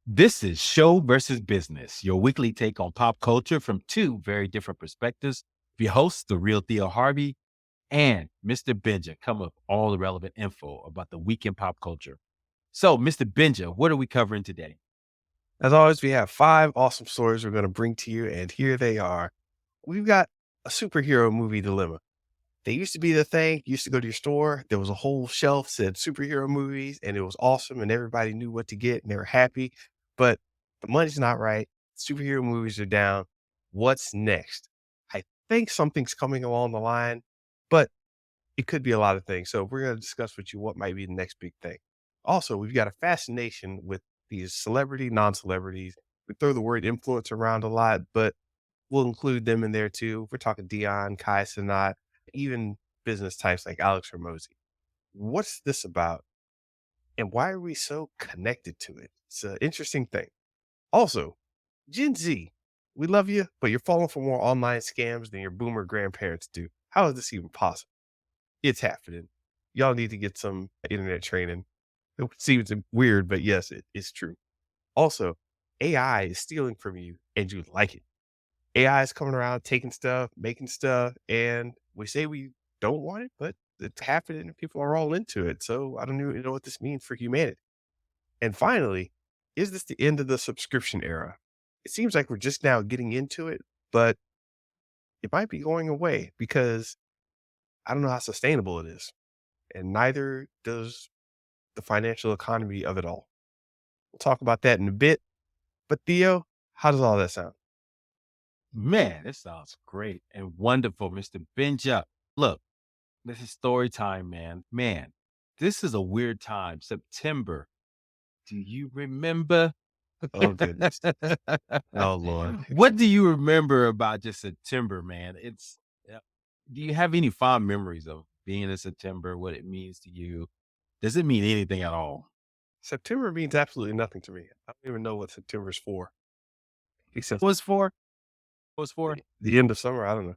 This is Show versus Business, your weekly take on pop culture from two very different perspectives. Your hosts, the real Theo Harvey and Mr. Benja, come with all the relevant info about the week in pop culture. So, Mr. Benja, what are we covering today? As always, we have 5 awesome stories we're going to bring to you, and here they are. We've got a superhero movie dilemma. They used to be the thing. You used to go to your store. There was a whole shelf said superhero movies, and it was awesome, and everybody knew what to get, and they were happy. But the money's not right. Superhero movies are down. What's next? I think something's coming along the line, but it could be a lot of things. So we're going to discuss with you what might be the next big thing. Also, we've got a fascination with these celebrity, non-celebrities. We throw the word influence around a lot, but we'll include them in there too. We're talking Dion, Kai Cenat, even business types like Alex Ramosi. What's this about? And why are we so connected to it? It's an interesting thing. Also, Gen Z, we love you, but you're falling for more online scams than your boomer grandparents do. How is this even possible? It's happening. Y'all need to get some internet training. It seems weird, but yes, it's true. Also, AI is stealing from you and you like it. AI is coming around, taking stuff, making stuff, and we say we don't want it, but it's happening and people are all into it. So I don't even know what this means for humanity. And finally, is this the end of the subscription era? It seems like we're just now getting into it, but it might be going away because I don't know how sustainable it is. And neither does the financial economy of it all. We'll talk about that in a bit. But Theo, how does all that sound? Man, this sounds great and wonderful, Mr. Benja. Look, this is story time, man. Man, this is a weird time. September. Do you remember? Oh goodness. Oh Lord. What do you remember about just September, man? Do you have any fond memories of being in September, what it means to you? Does it mean anything at all? September means absolutely nothing to me. I don't even know what September is for. Except What's for? What's for? the end of summer. I don't know.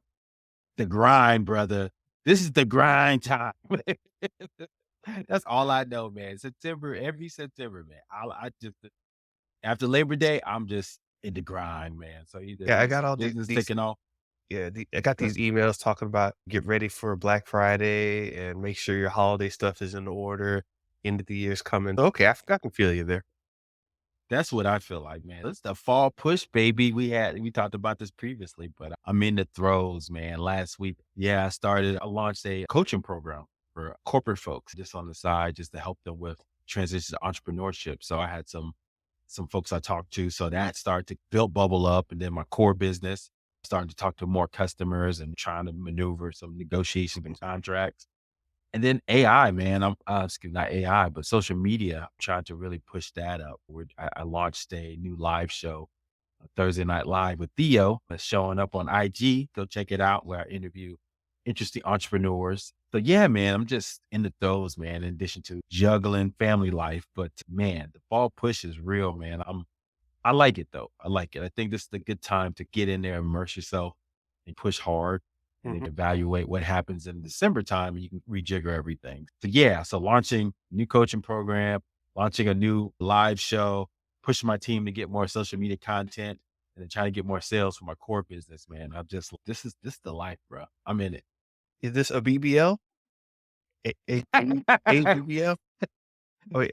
The grind, brother. This is the grind time. That's all I know, man. September, every September, man. I just after Labor Day, I'm just in the grind, man. So either Yeah, I it's got all business these taking off. I got these emails talking about get ready for Black Friday and make sure your holiday stuff is in order. End of the year's coming. Okay, I can feel you there. That's what I feel like, man. It's the fall push, baby. We talked about this previously, but I'm in the throes, man. Last week, yeah, I launched a coaching program for corporate folks just on the side, just to help them with transition to entrepreneurship. So I had some folks I talked to. So that started to build bubble up. And then my core business starting to talk to more customers and trying to maneuver some negotiations and contracts. And then AI, man, excuse not AI, but social media. I'm trying to really push that up. I launched a new live show, Thursday Night Live with Theo, that's showing up on IG. Go check it out where I interview interesting entrepreneurs. So yeah, man, I'm just in the throes, man, in addition to juggling family life. But man, the fall push is real, man. I like it though. I like it. I think this is a good time to get in there, immerse yourself and push hard and then Mhm. evaluate what happens in December time and you can rejigger everything. So yeah, so launching a new coaching program, launching a new live show, pushing my team to get more social media content and then trying to get more sales for my core business, man. This is the life, bro. I'm in it. Is this a BBL? ABBL? Oh, wait.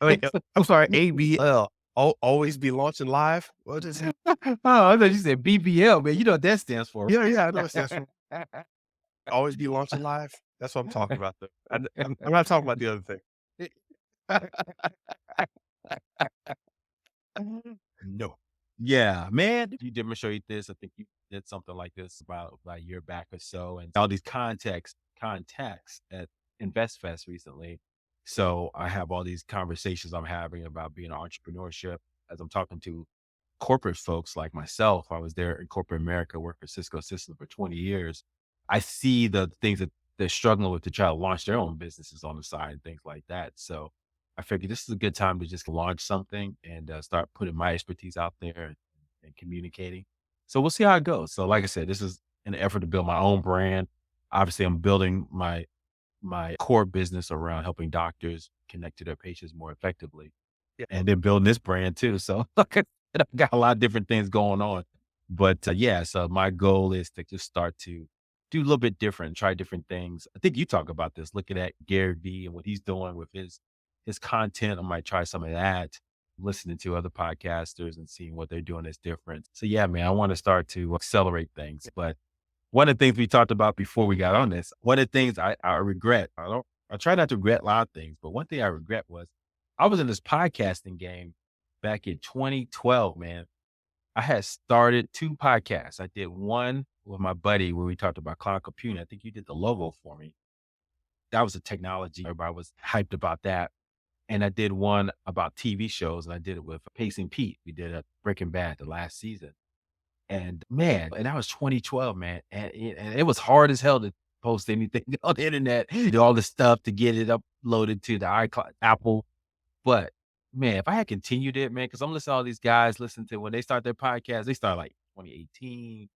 Oh, wait. I'm sorry. ABL. Always be launching live. What is it? Oh, I thought you said BBL, man. You know what that stands for. Yeah, yeah. I know it stands for always be launching live. That's what I'm talking about. Though. I'm not talking about the other thing. No. Yeah, man, you demonstrate this. I think you did something like this about a year back or so, and all these contacts at InvestFest recently. So I have all these conversations I'm having about being an entrepreneurship as I'm talking to corporate folks like myself. I was there in corporate America, worked for Cisco Systems for 20 years. I see the things that they're struggling with to try to launch their own businesses on the side and things like that. So I figured this is a good time to just launch something and start putting my expertise out there and communicating. So we'll see how it goes. So like I said, this is an effort to build my own brand. Obviously, I'm building my core business around helping doctors connect to their patients more effectively. Yeah. and then building this brand too. So like I said, I got a lot of different things going on. But yeah, so my goal is to just start to do a little bit different, try different things. I think you talk about this, looking at Gary Vee and what he's doing with his content. I might try some of that, listening to other podcasters and seeing what they're doing that's different. So yeah, man, I want to start to accelerate things. But one of the things we talked about before we got on this, one of the things I regret, I try not to regret a lot of things, but one thing I regret was I was in this podcasting game back in 2012, man. I had started 2 podcasts. I did one with my buddy where we talked about cloud computing. I think you did the logo for me. That was a technology. Everybody was hyped about that. And I did one about TV shows, and I did it with Pacing Pete. We did a Breaking Bad the last season. And man, and that was 2012, man. And it was hard as hell to post anything on the internet, do all this stuff to get it uploaded to the iCloud, Apple. But man, if I had continued it, man, because I'm listening to all these guys listen to when they start their podcast, they start like 2018,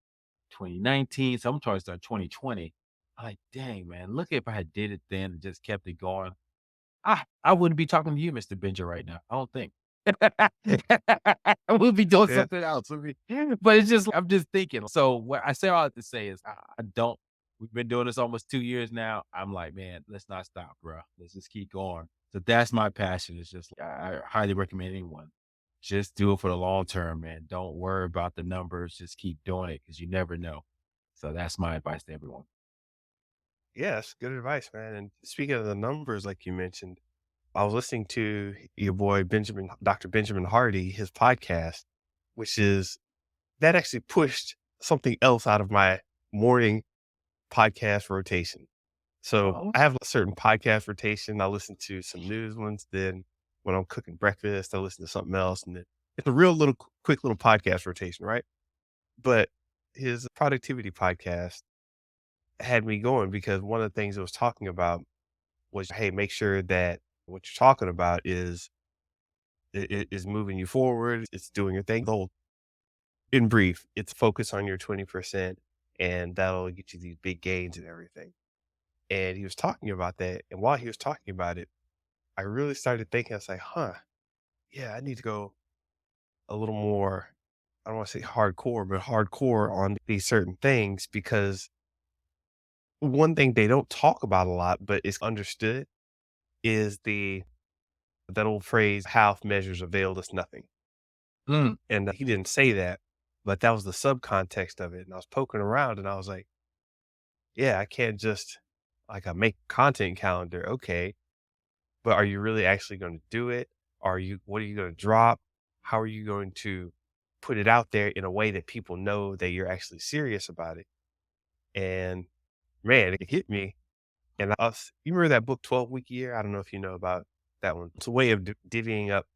2019. So I'm trying to start 2020. I'm like, dang, man, look if I had did it then and just kept it going. I wouldn't be talking to you, Mr. Benja, right now. I don't think. I would be doing Yeah. something else. But it's just I'm just thinking. So what I say all I have to say is I don't we've been doing this almost 2 years now. I'm like, man, let's not stop, bro. Let's just keep going. So that's my passion. It's just I highly recommend anyone. Just do it for the long term, man. Don't worry about the numbers. Just keep doing it because you never know. So that's my advice to everyone. Yeah, that's good advice, man. And speaking of the numbers, like you mentioned, I was listening to your boy Benjamin, Dr. Benjamin Hardy, his podcast, which is that actually pushed something else out of my morning podcast rotation. So Oh, I have a certain podcast rotation. I listen to some news ones. Then when I'm cooking breakfast, I listen to something else. And then it's a real little quick little podcast rotation, right? But his productivity podcast had me going because one of the things it was talking about was, hey, make sure that what you're talking about is moving you forward. It's doing your thing. The in brief, it's focus on your 20% and that'll get you these big gains and everything. And he was talking about that. And while he was talking about it, I really started thinking, I was like, huh, yeah, I need to go a little more, I don't want to say hardcore, but hardcore on these certain things because one thing they don't talk about a lot, but it's understood is that old phrase, half measures availed us nothing. mm, And he didn't say that, but that was the subcontext of it. And I was poking around and I was like, yeah, I can't just like I make content calendar. Okay. But are you really actually going to do it? What are you going to drop? How are you going to put it out there in a way that people know that you're actually serious about it? And man, it hit me. And you remember that book, 12-Week Year? I don't know if you know about that one. It's a way of divvying up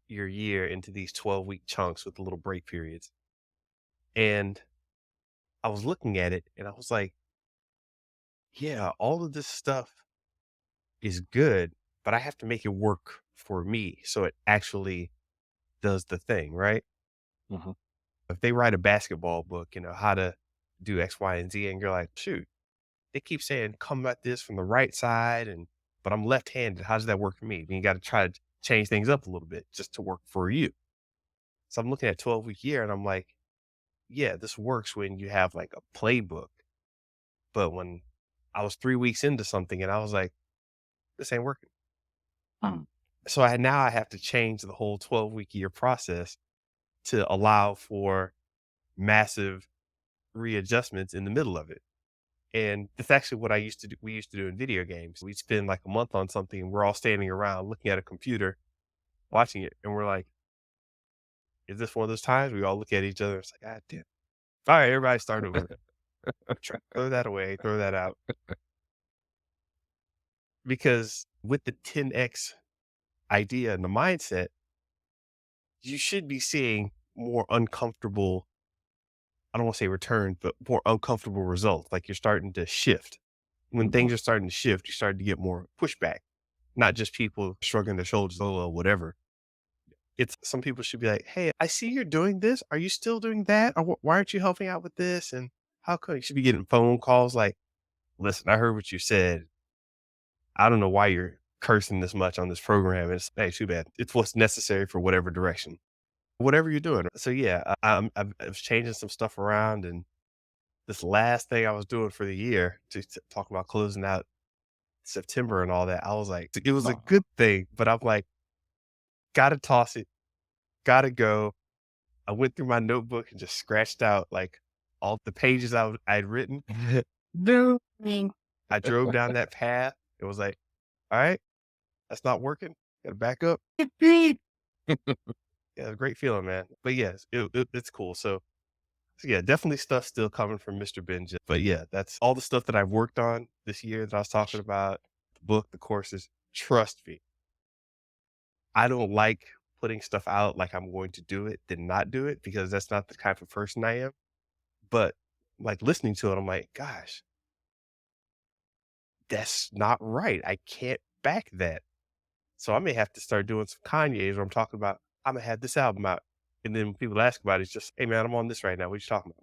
your year into these 12-week chunks with little break periods. And I was looking at it and I was like, yeah, all of this stuff is good, but I have to make it work for me so it actually does the thing, right? mhm. If they write a basketball book, how to do X, Y, and Z, and you're like, shoot, they keep saying come at this from the right side, but I'm left-handed. How does that work for me? And you got to try to change things up a little bit just to work for you. So I'm looking at 12-week year and I'm like, yeah, this works when you have like a playbook. But when I was 3 weeks into something and I was like, this ain't working. Mm, So now I have to change the whole 12-week year process to allow for massive readjustments in the middle of it. And that's actually what I used to do. We used to do in video games. We'd spend like a month on something and we're all standing around looking at a computer, watching it. And we're like, is this one of those times we all look at each other? It's like, God damn. All right, everybody start over. Throw that away, throw that out. Because with the 10x idea and the mindset, you should be seeing more uncomfortable, I don't want to say returns, but more uncomfortable results. Like you're starting to shift. When mhm. things are starting to shift, you start to get more pushback, not just people shrugging their shoulders, oh, well, whatever. It's some people should be like, hey, I see you're doing this. Are you still doing that? Or why aren't you helping out with this? And how come you should be getting phone calls like, listen, I heard what you said. I don't know why you're cursing this much on this program. It's, hey, too bad. It's what's necessary for whatever direction, whatever you're doing. So yeah, I was changing some stuff around, and this last thing I was doing for the year to talk about closing out September and all that, I was like, it was a Uh-huh. good thing, but I'm like, gotta toss it, gotta go. I went through my notebook and just scratched out like all the pages I'd written. No. I drove down that path. It was like, all right, that's not working. Gotta back up. Yeah, a great feeling, man. But yes, it's cool. So yeah, definitely stuff still coming from Mr. Benja. But yeah, that's all the stuff that I've worked on this year that I was talking about, the book, the courses. Trust me, I don't like putting stuff out like I'm going to do it, then not do it because that's not the type of person I am. But like listening to it, I'm like, gosh, that's not right. I can't back that. So I may have to start doing some Kanye's where I'm talking about, I'm gonna have this album out. And then when people ask about it, it's just, hey man, I'm on this right now. What you talking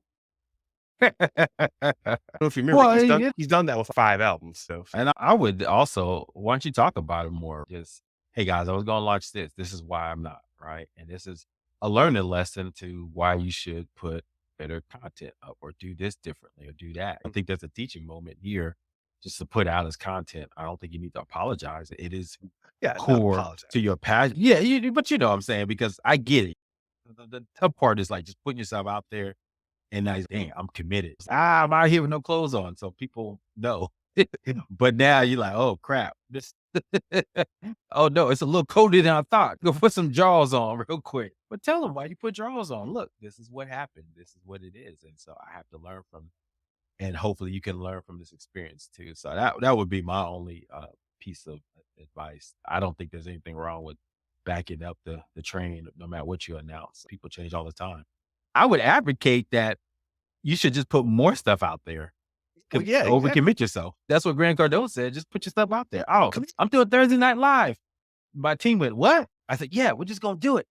about? I don't know if you remember, Well, it he's done that with 5 albums, so and I would also why don't you talk about it more? Just, "Hey, guys, I was gonna launch this. This is why I'm not," right? And this is a learning lesson to why you should put better content up or do this differently or do that. I think there's a teaching moment here just to put out as content. I don't think you need to apologize. It is yeah, not core apologize. to your passion. Yeah, but you know what I'm saying, because I get it. The tough part is, like, just putting yourself out there and now he's, "Damn, I'm committed." I'm out here with no clothes on, so people know. But now you're like, "Oh, crap. This oh, no, it's a little colder than I thought. Go put some drawers on real quick." But tell them why you put drawers on. "Look, this is what happened. This is what it is, and so I have to learn from and hopefully you can learn from this experience too." So that would be my only, piece of advice. I don't think there's anything wrong with backing up the train no matter what you announce. People change all the time. I would advocate that you should just put more stuff out there. Well, yeah, exactly. Overcommit yourself. That's what Grant Cardone said, "Just put your stuff out there." "Oh, Com I'm doing Thursday Night Live." My team went, "What?" I said, "Yeah, we're just gonna do it.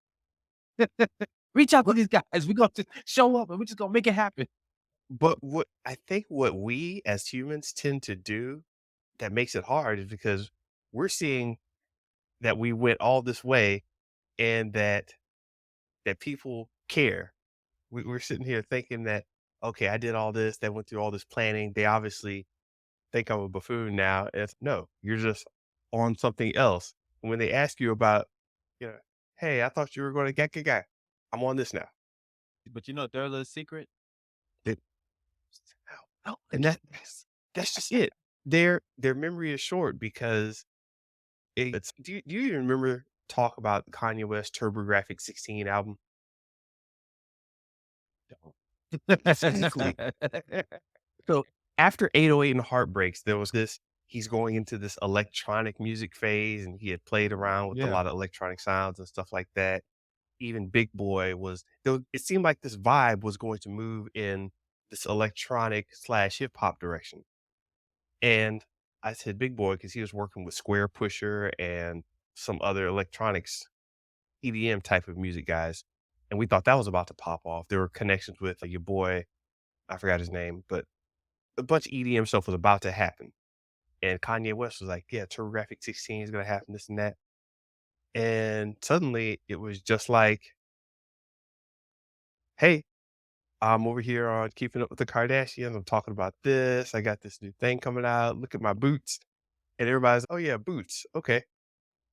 Reach out to these guys. We're gonna just show up and we're just gonna make it happen." but what I think what we as humans tend to do that makes it hard is because we're seeing that we went all this way and that people care. We're sitting here thinking that, "Okay, I did all this, they went through all this planning, they obviously think I'm a buffoon now." It's no, you're just on something else. When they ask you about, you know, "Hey, I thought you were gonna get, I'm on this now." But you know their little secret? It No, and that's just it. Their memory is short because it's do you even remember talk about Kanye West TurboGrafx 16 album? Exactly. So, after 808 and Heartbreaks, there was this he's going into this electronic music phase, and he had played around with a Yeah. lot of electronic sounds and stuff like that. Even Big Boy was it seemed like this vibe was going to move in this electronic/hip hop direction. And I said Big Boy because he was working with Square Pusher and some other electronics EDM type of music guys, and we thought that was about to pop off. There were connections with, your boy, I forgot his name, but a bunch of EDM stuff was about to happen, and Kanye West was like, "Yeah, TurboGrafx 16 is gonna happen, this and that," and suddenly it was just like, "Hey, I'm over here on Keeping Up with the Kardashians, I'm talking about this, I got this new thing coming out, look at my boots," and everybody's, "Oh, yeah, boots, okay."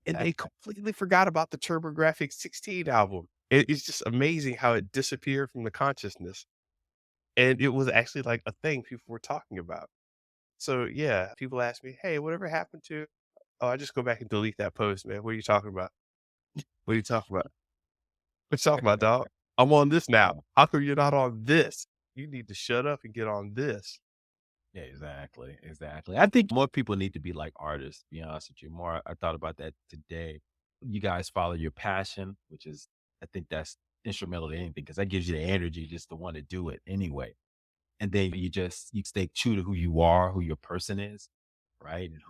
And they completely forgot about the TurboGrafx 16 album. It's just amazing how it disappeared from the consciousness, and it was actually, like, a thing people were talking about. So, yeah, people ask me, "Hey, whatever happened to" oh, I just go back and delete that post, man. What are you talking about? What are you talking about? What you talking about, dog? I'm on this now. How come you're not on this? You need to shut up and get on this. Yeah, exactly, exactly. I think more people need to be like artists, to be honest with you. More I thought about that today. You guys follow your passion, which is I think that's instrumental to anything because that gives you the energy just to want to do it anyway. And then you stay true to who you are, who your person is, right? And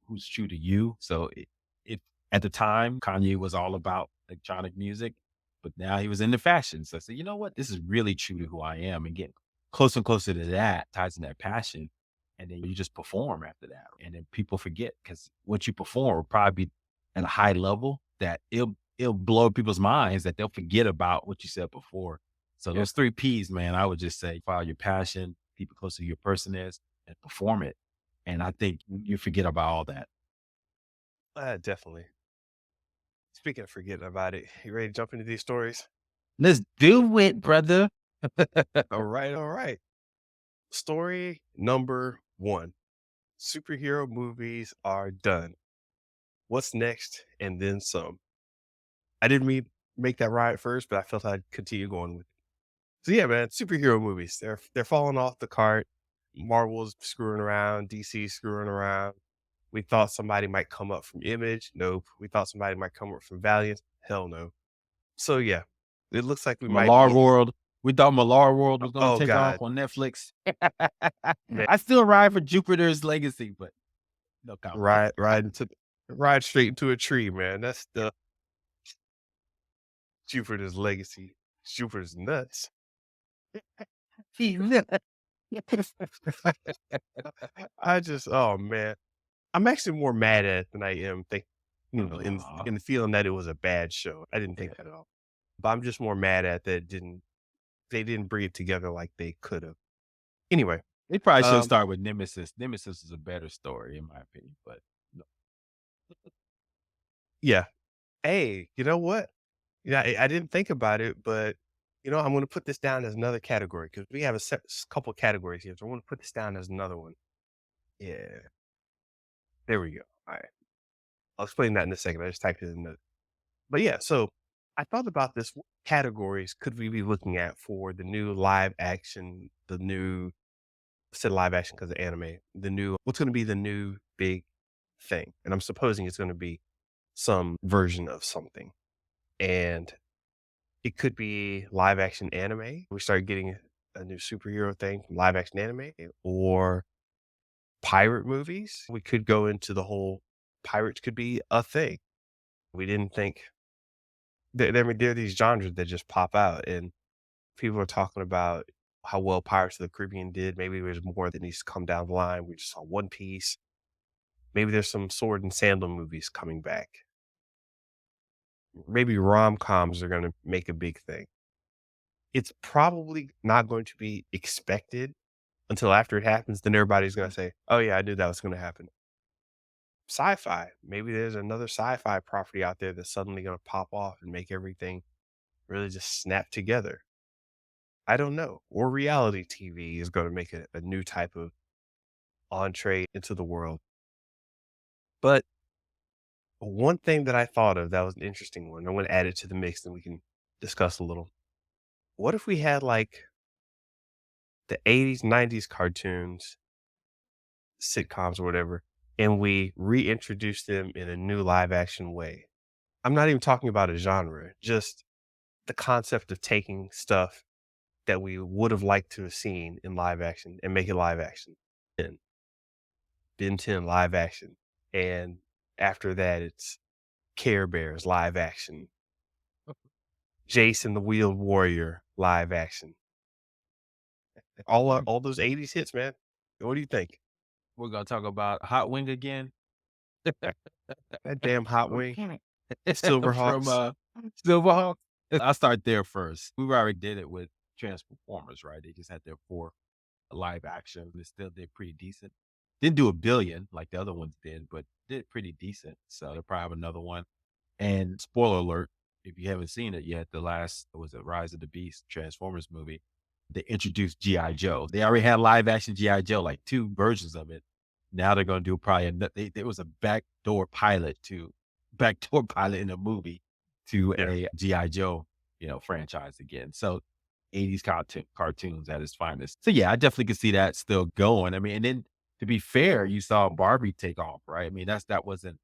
who's true to you. So it at the time, Kanye was all about electronic music, but now he was into fashion. So I said, you know what? This is really true to who I am and getting closer and closer to that ties in that passion. and then you just perform after that. And then people forget because what you perform will probably be at a high level that it'll blow people's minds that they'll forget about what you said before. So Yeah, those 3 Ps, man, I would just say follow your passion, keep it close to who your person is, and perform it. And I think you forget about all that. definitely. Speaking of forgetting about it, you ready to jump into these stories? Let's do it, brother. All right, all right. Story number one: superhero movies are done. What's next? And then some. I didn't make that right at first, but I felt I'd continue going with it. So yeah, man, superhero movies. They're falling off the cart. Marvel's screwing around, DC screwing around. We thought somebody might come up from Image. Nope. We thought somebody might come up from Valiant. Hell no. So yeah, it looks like we might Malar be. World. We thought Malar World was going to Oh take off God, on Netflix. man, I still ride for Jupiter's Legacy, but no comment. ride straight into a tree, man. That's the Jupiter's legacy. Jupiter's nuts. I just, oh man, I'm actually more mad at it than I am Aw, in the feeling that it was a bad show. I didn't think yeah. that at all. But I'm just more mad at that they didn't bring it together like they could have. Anyway, They probably should um, start with Nemesis. Nemesis is a better story, in my opinion. But no. yeah. Hey, you know what? Yeah, I didn't think about it, but I'm going to put this down as another category because we have couple categories here. So I'm going to put this down as another one. Yeah, there we go. All right, I'll explain that in a second. I just typed it in the. But yeah, so I thought about this. What categories could we be looking at for the new live action, the new I said live action because of anime, the new what's going to be the new big thing? And I'm supposing it's going to be some version of something, and it could be live action anime. We start getting a new superhero thing from live action anime or pirate movies. We could go into the whole pirates could be a thing. We didn't think there are these genres that just pop out, and people are talking about how well Pirates of the Caribbean did. Maybe there's more that needs to come down the line. We just saw One Piece. Maybe there's some sword and sandal movies coming back. Maybe rom-coms are gonna make a big thing. It's probably not going to be expected until after it happens, then everybody's gonna say, "Oh, yeah, I knew that was gonna happen." Sci-fi, maybe there's another sci-fi property out there that's suddenly gonna pop off and make everything really just snap together. I don't know. Or reality TV is gonna make a new type of entree into the world. But one thing that I thought of that was an interesting one, I wanna add it to the mix and we can discuss a little. What if we had, like, the '80s, '90s cartoons, sitcoms or whatever, and we reintroduce them in a new live action way? I'm not even talking about a genre, just the concept of taking stuff that we would have liked to have seen in live action and make it live action. And Ben 10 live action. And after that, it's Care Bears live action. Jason the Wheeled Warrior live action. All those '80s hits, man. What do you think? We're gonna talk about Hot Wing again. That damn Hot Wing, Okay. From Silverhawks. Silverhawk. I'll start there first. We already did it with Transformers, right? They just had their 4 live action. They still did pretty decent. Didn't do a billion like the other ones did, but did pretty decent. So they'll probably have another one. And spoiler alert, if you haven't seen it yet, the last was it Rise of the Beast Transformers movie. They introduced G.I. Joe. They already had live action G.I. Joe, like 2 versions of it. Now they're gonna do probably there was a backdoor pilot in a movie to Yeah. a G.I. Joe, franchise again. So 80s cartoons at its finest. So yeah, I definitely could see that still going. I mean, and then to be fair, you saw Barbie take off, right? I mean, that wasn't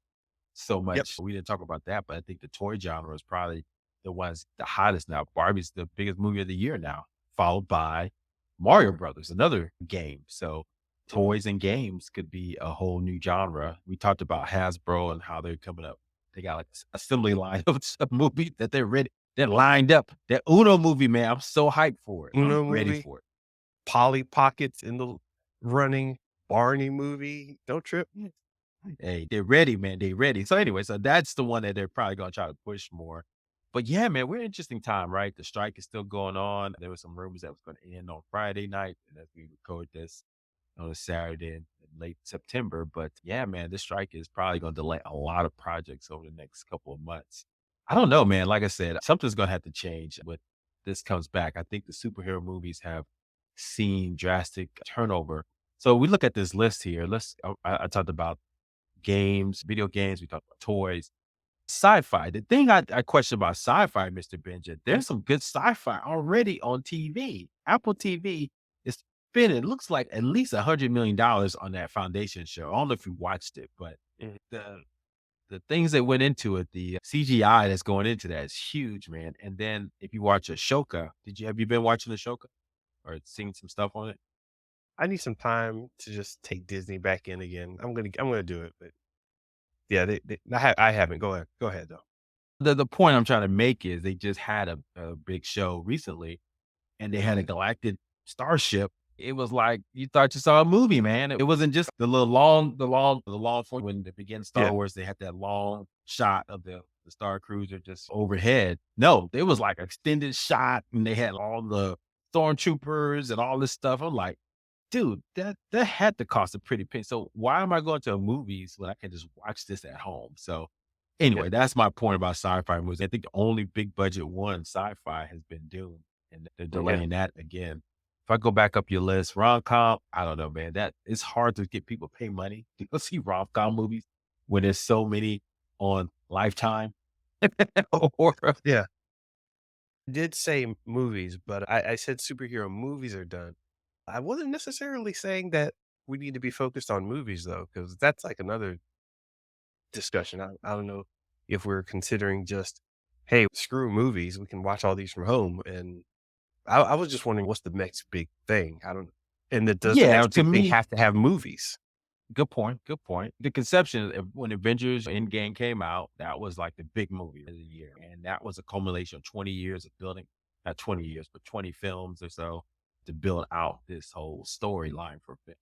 so Yep. much. We didn't talk about that, but I think the toy genre is probably the hottest now. Barbie's the biggest movie of the year now, followed by Mario Brothers, another game. So Mhm. toys and games could be a whole new genre. We talked about Hasbro and how they're coming up. They got like assembly line of movies that they're ready. They're lined up. That Uno movie, man, I'm so hyped for it. I'm Uno ready movie, for it. Polly Pockets in the running. Barney movie. Don't trip. Hey, they're ready, man. They ready. So anyway, so that's the one that they're probably gonna try to push more. But yeah, man, we're in an interesting time, right? The strike is still going on. There were some rumors that was going to end on Friday night, and as we record this on a Saturday in late September. But yeah, man, this strike is probably going to delay a lot of projects over the next couple of months. I don't know, man. Like I said, something's going to have to change when this comes back. I think the superhero movies have seen drastic turnover. So we look at this list here. I talked about games, video games. We talked about toys, sci-fi. The thing I question about sci-fi, Mr. Benja, there's some good sci-fi already on TV. Apple TV is spending, it looks like at least $100 million on that Foundation show. I don't know if you watched it, but Mhm. the things that went into it, the CGI that's going into that is huge, man. And then if you watch Ashoka, have you been watching Ashoka or seen some stuff on it? I need some time to just take Disney back in again. I'm gonna do it, but yeah, I haven't. Go ahead though. The point I'm trying to make is they just had a big show recently and they had a galactic starship. It was like you thought you saw a movie, man. It wasn't just the long form. When they began Star Yeah, Wars, they had that long shot of the Star Cruiser just overhead. No, it was like extended shot, and they had all the stormtroopers and all this stuff. I'm like, dude, that had to cost a pretty penny. So why am I going to movies when I can just watch this at home? So yeah, anyway, that's my point about sci-fi movies. I think the only big budget one sci-fi has been Dune, and they're yeah. delaying that again. If I go back up your list, rom-com, I don't know, man. That it's hard to get people to pay money to go see rom-com movies when there's so many on Lifetime or Yeah. I did say movies, but I said superhero movies are done. I wasn't necessarily saying that we need to be focused on movies though, because that's like another discussion. I don't know if we're considering just, hey, screw movies, we can watch all these from home. And I was just wondering what's the next big thing? I don't and that does the yeah, next to big thing me, have to have movies? good point. Good point. The conception of when Avengers Endgame came out, that was like the big movie of the year. And that was a culmination of 20 years of building, not 20 years, but 20 films or so to build out this whole storyline for film.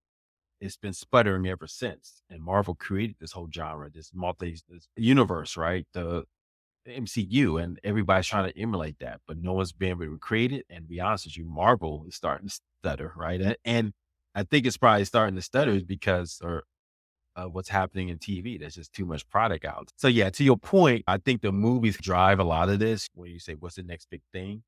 It's been sputtering ever since. And Marvel created this whole genre, this universe, right? The MCU, and everybody's trying to emulate that, but no one's been able to recreate it. And to be honest with you, Marvel is starting to stutter, right? And I think it's probably starting to stutter because or what's happening in TV. There's just too much product out. So yeah, to your point, I think the movies drive a lot of this. When you say what's the next big thing,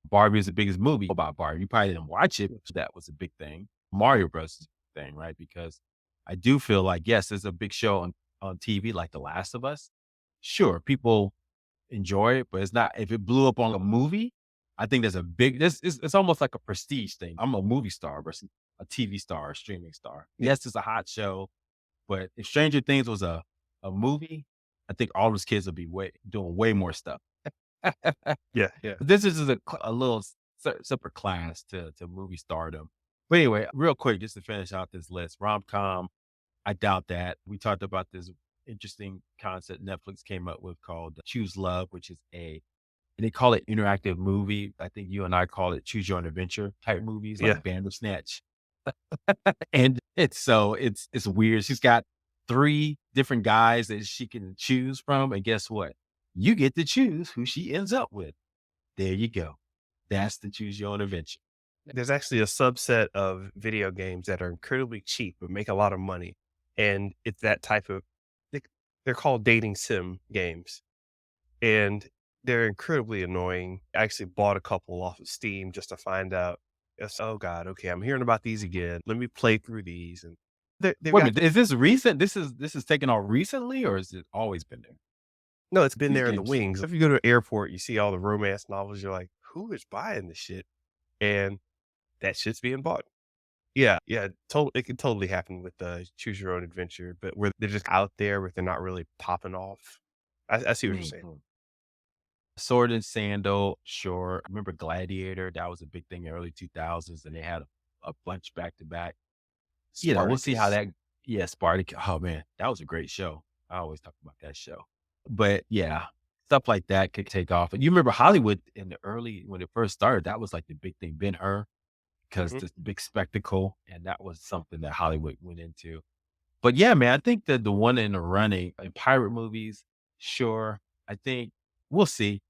Barbie is the biggest movie about Barbie. You probably didn't watch it, but that was a big thing. Mario Bros. Is a big thing, right? Because I do feel like yes, there's a big show on TV like The Last of Us. Sure, people enjoy it, but it's not. If it blew up on a movie, I think there's a big. This it's almost like a prestige thing. I'm a movie star versus a TV star, a streaming star. Yeah, Yes, it's a hot show, but if Stranger Things was a movie, I think all those kids would be doing way more stuff. yeah, yeah. This is just a little separate class to movie stardom. But anyway, real quick, just to finish out this list, rom com. I doubt that. We talked about this interesting concept Netflix came up with called Choose Love, which is and they call it interactive movie. I think you and I call it Choose Your Own Adventure type movies Yeah. like Bandersnatch. And it's weird. She's got 3 different guys that she can choose from, and guess what? You get to choose who she ends up with. There you go. That's the Choose Your Own Adventure. There's actually a subset of video games that are incredibly cheap but make a lot of money, and it's that type of they they're called dating sim games, and they're incredibly annoying. I actually bought a couple off of Steam just to find out, "Oh god, okay, I'm hearing about these again. Let me play through these," and they've Wait a got minute, is this recent? This is taken off recently, or has it always been there? no, it's been These there in the games wings. If you go to an airport, you see all the romance novels, you're like, "Who is buying this shit?" And that shit's being bought. Yeah, yeah, it can totally happen with, Choose Your Own Adventure, but where they're just out there, where they're not really popping off. I see what you're saying. Mhm. Sword and Sandal, sure. I remember Gladiator, that was a big thing in the early 2000s, and they had a bunch back to back. We'll see how Spartacus. that yeah, Spartacus. Oh, man, that was a great show. I always talk about that show. But, yeah, stuff like that could take off. And you remember Hollywood in the early when it first started, that was like the big thing. Ben-Hur, because Mhm. the big spectacle, and that was something that Hollywood went into. But yeah, man, I think that the one in the running in pirate movies, sure. I think we'll see.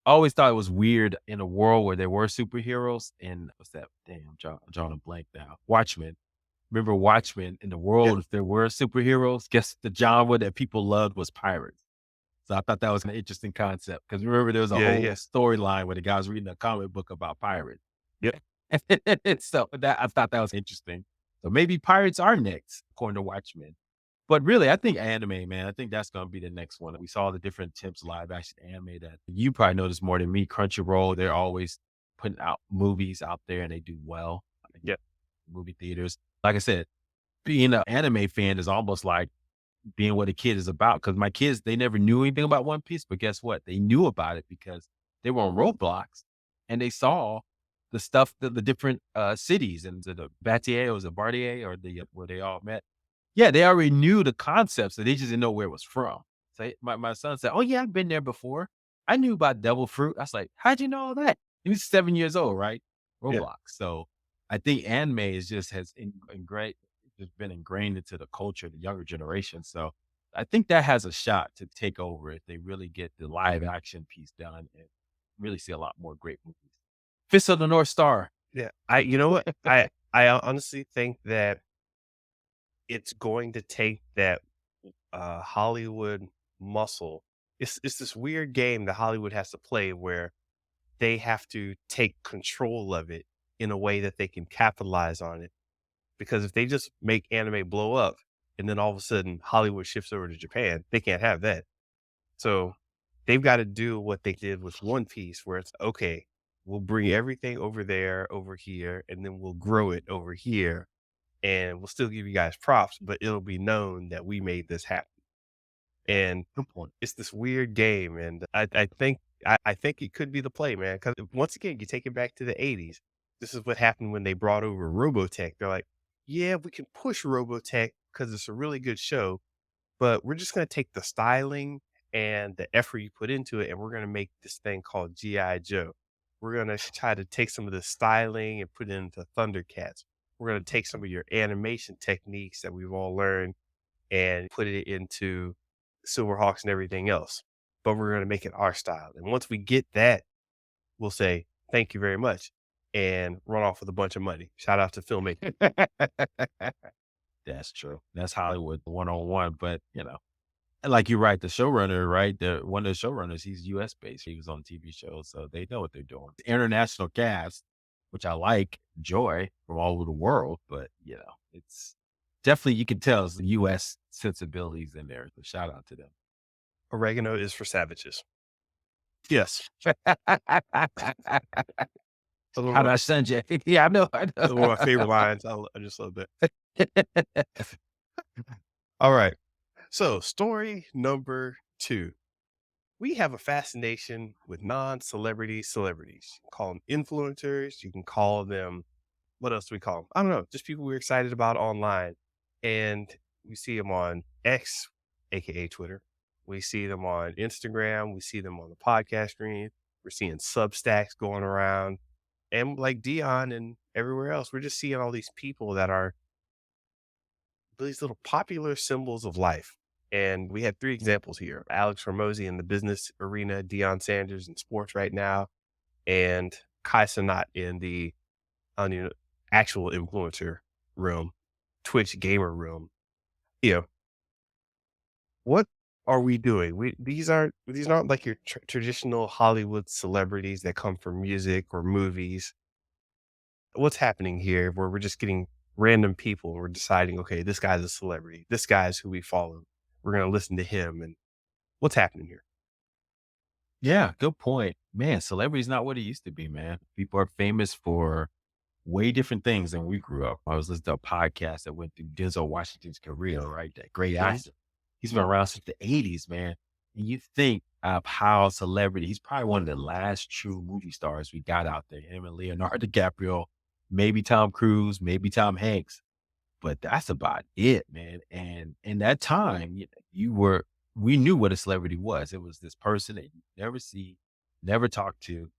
I always thought it was weird in a world where there were superheroes and what's that? Damn, I'm drawing a blank now. Watchmen. Remember Watchmen in the Yeah. world, if there were superheroes, guess the genre that people loved was pirates. So I thought that was an interesting concept because remember there was a Yeah, whole yeah. storyline where the guy was reading a comic book about pirates. Yep. So that I thought that was interesting. So maybe pirates are next, according to Watchmen. But really, I think anime, man, I think that's gonna be the next one. We saw the different attempts live action anime that you probably noticed more than me. Crunchyroll, they're always putting out movies out there and they do well. Like Yep. movie theaters. Like I said, being an anime fan is almost like being what a kid is about. Because my kids, they never knew anything about One Piece, but guess what? They knew about it because they were on Roblox and they saw the stuff, the different cities and the Batier or the Bartier or the where they all met. Yeah, they already knew the concepts, so they just didn't know where it was from. So my son said, "Oh yeah, I've been there before. I knew about devil fruit." I was like, "How'd you know all that?" He was 7 years old, right? Yeah. Roblox. So I think anime is just has great just been ingrained into the culture of the younger generation. So I think that has a shot to take over if they really get the live action piece done and really see a lot more great movies. Fist of the North Star. Yeah. You know what? I honestly think that it's going to take that Hollywood muscle. It's this weird game that Hollywood has to play where they have to take control of it in a way that they can capitalize on it. Because if they just make anime blow up and then all of a sudden Hollywood shifts over to Japan, they can't have that. So they've got to do what they did with One Piece, where it's okay, we'll bring everything over there, over here, and then we'll grow it over here. And we'll still give you guys props, but it'll be known that we made this happen. And Good point. it's this weird game. And I think it could be the play, man. Because once again, you take it back to the 80s. This is what happened when they brought over Robotech. They're like, yeah, we can push Robotech because it's a really good show, but we're just going to take the styling and the effort you put into it, and we're going to make this thing called G.I. Joe. We're going to try to take some of the styling and put it into Thundercats. We're going to take some of your animation techniques that we've all learned and put it into Silverhawks and everything else. But we're going to make it our style. And once we get that, we'll say, thank you very much and run off with a bunch of money. Shout out to filmmaking. That's true. That's Hollywood 101. But, and like you're right, the showrunner, right? The one of the showrunners, he's US based. He was on TV shows, so they know what they're doing. International cast, which I like, joy from all over the world, but it's definitely you can tell it's the US sensibilities in there. So shout out to them. Oregano is for savages. Yes. That's How did I send you? Yeah, I know. I one of my favorite lines. I just love that. All right. So, story number 2. We have a fascination with non-celebrity celebrities. You can call them influencers. You can call them, what else do we call them? I don't know. Just people we're excited about online. And we see them on X, aka Twitter. We see them on Instagram. We see them on the podcast stream. We're seeing Substacks going around. And like Dion and everywhere else, we're just seeing all these people that are these little popular symbols of life. And we had 3 examples here. Alex Hormozy in the business arena, Deion Sanders in sports right now, and Kai Cenat in the actual influencer realm, Twitch gamer realm. You know, what are we doing? These aren't like your traditional Hollywood celebrities that come from music or movies. What's happening here where we're just getting random people and we're deciding, okay, this guy's a celebrity. This guy's who we follow. We're going to listen to him. And what's happening here? Yeah, good point. Man, celebrity's not what it used to be, man. People are famous for way different things than we grew up. I was listening to a podcast that went through Denzel Washington's career, right? That great Mhm. actor. He's been around since the 80s, man. And you think of how celebrity, he's probably one of the last true movie stars we got out there. Him and Leonardo DiCaprio, maybe Tom Cruise, maybe Tom Hanks. But that's about it, man. And in that time, we knew what a celebrity was. It was this person that you never see, never talk to,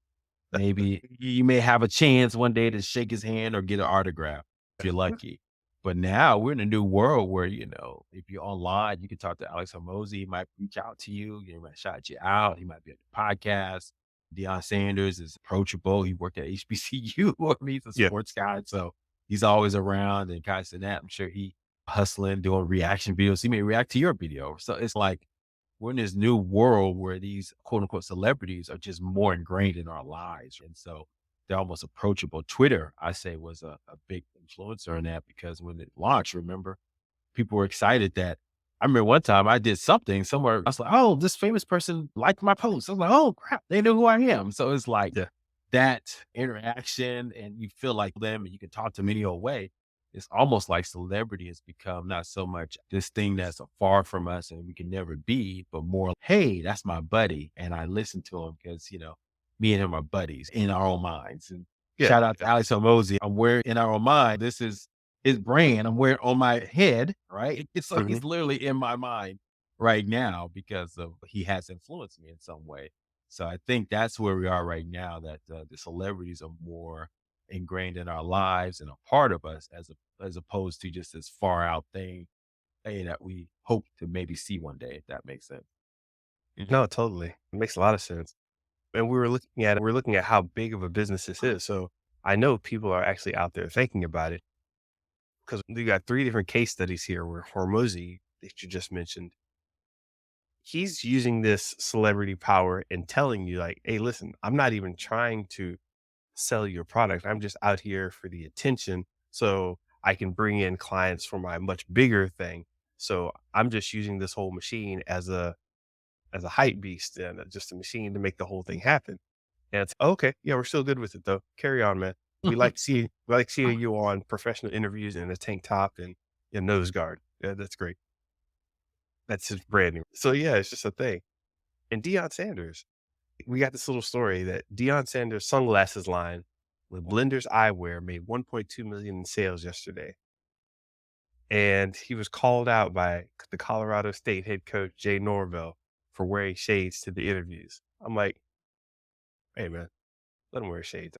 Maybe you may have a chance one day to shake his hand or get an autograph if you're lucky. But now we're in a new world where, if you're online, you can talk to Alex Hormozy. He might reach out to you. He might shout you out. He might be on the podcast. Deion Sanders is approachable. He worked at HBCU. I mean, he's a Yeah. sports guy. So he's always around. And Kai Cenat, I'm sure he hustling, doing reaction videos. He may react to your video. So it's like we're in this new world where these quote unquote celebrities are just more ingrained in our lives. And so they're almost approachable. Twitter, I say, was a big influencer in that because when it launched, remember, people were excited that I remember one time I did something somewhere. I was like, oh, this famous person liked my post. I was like, oh crap, they know who I am. So it's like Yeah. that interaction and you feel like them and you can talk to them any old way. It's almost like celebrity has become not so much this thing that's far from us and we can never be, but more, hey, that's my buddy. And I listen to him because, me and him are buddies in our own minds. And Yeah. shout out to Alex Hormozy. I'm wearing in our own mind. This is his brand. I'm wearing on my head, right? It's like Mhm. he's literally in my mind right now because of he has influenced me in some way. So I think that's where we are right now. That the celebrities are more ingrained in our lives and a part of us, as opposed to just this far out thing, that we hope to maybe see one day. If that makes sense. No, totally. It makes a lot of sense. And we're looking at how big of a business this is. So I know people are actually out there thinking about it because you got 3 different case studies here where Hormozy that you just mentioned, he's using this celebrity power and telling you like, "Hey, listen, I'm not even trying to sell your product. I'm just out here for the attention so I can bring in clients for my much bigger thing. So I'm just using this whole machine as a hype beast and just a machine to make the whole thing happen." And it's okay. Yeah, we're still good with it though. Carry on, man. We like seeing you on professional interviews in a tank top and a nose guard. Yeah, that's great. That's his branding. So yeah, it's just a thing. And Deion Sanders, we got this little story that Deion Sanders sunglasses line with Blenders Eyewear made 1.2 million in sales yesterday. And he was called out by the Colorado State head coach Jay Norvell for wearing shades to the interviews. I'm like, hey man, let him wear shades.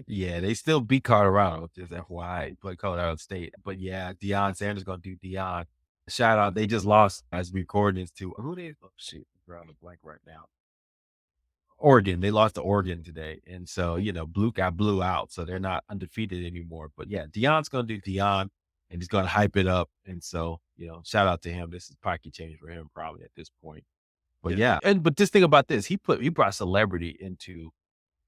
Yeah, they still beat Colorado, just FYI, but Colorado State. But yeah, Deion Sanders gonna do Deion. Shout out, they just lost as we recording this to who they oh shit, I'm drawing a blank right now. Oregon. They lost to Oregon today. And so, Blue got blew out. So they're not undefeated anymore. But yeah, Deion's gonna do Deion and he's gonna hype it up. And so, shout out to him. This is pocket change for him probably at this point. But Yeah. yeah, but just think about this. He brought celebrity into